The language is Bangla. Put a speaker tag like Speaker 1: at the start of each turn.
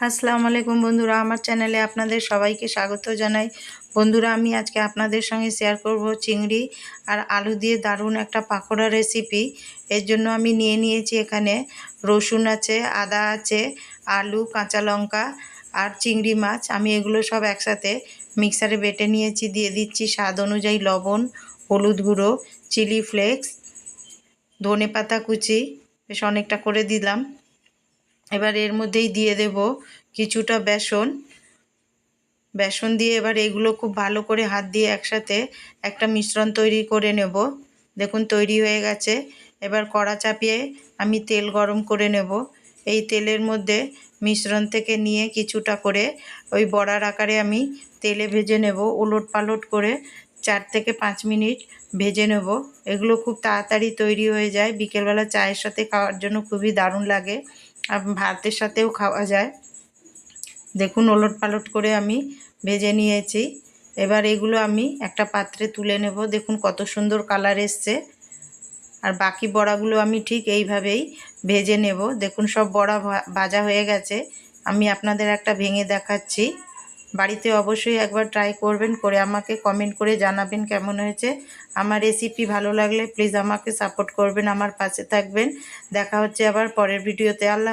Speaker 1: আসসালামু আলাইকুম বন্ধুরা, আমার চ্যানেলে আপনাদের সবাইকে স্বাগত জানাই। বন্ধুরা, আমি আজকে আপনাদের সঙ্গে শেয়ার করব চিংড়ি আর আলু দিয়ে দারুণ একটা পাকোড়া রেসিপি। এর জন্য আমি নিয়ে নিয়েছি এখানে রসুন আছে, আদা আছে, আলু, কাঁচা লঙ্কা আর চিংড়ি মাছ। আমি এগুলো সব একসাথে মিক্সারে বেটে নিয়েছি। দিয়ে দিচ্ছি স্বাদ অনুযায়ী লবণ, হলুদ গুঁড়ো, চিলি ফ্লেক্স, ধনেপাতা কুচি, বেশ অনেকটা করে দিলাম। এবার এর মধ্যেই দিয়ে দেব কিছুটা বেসন দিয়ে এবার এগুলো খুব ভালো করে হাত দিয়ে একসাথে একটা মিশ্রণ তৈরি করে নেব। দেখুন তৈরি হয়ে গেছে। এবার কড়া চাপিয়ে আমি তেল গরম করে নেব। এই তেলের মধ্যে মিশ্রণ থেকে নিয়ে কিছুটা করে ওই বড়ার আকারে আমি তেলে ভেজে নেব। উলট পালট করে 4 থেকে 5 মিনিট ভেজে নেব। এগুলো খুব তাড়াতাড়ি তৈরি হয়ে যায়। বিকেলবেলা চায়ের সাথে খাওয়ার জন্য খুবই দারুণ লাগে, আর ভাতের সাথেও খাওয়া যায়। দেখুন ওলট পালট করে আমি ভেজে নিয়েছি। এবার এগুলো আমি একটা পাত্রে তুলে নেব। দেখুন কত সুন্দর কালার এসছে। আর বাকি বড়াগুলো আমি ঠিক এইভাবেই ভেজে নেব। দেখুন সব বড়া ভাজা হয়ে গেছে। আমি আপনাদের একটা ভেঙে দেখাচ্ছি। বাড়িতে অবশ্যই একবার ট্রাই করবেন, করে আমাকে কমেন্ট করে জানাবেন কেমন হয়েছে। আমার রেসিপি ভালো লাগলে প্লিজ আমাকে সাপোর্ট করবেন, আমার পাশে থাকবেন। দেখা হচ্ছে আবার পরের ভিডিওতে। আল্লাহ হাফেজ।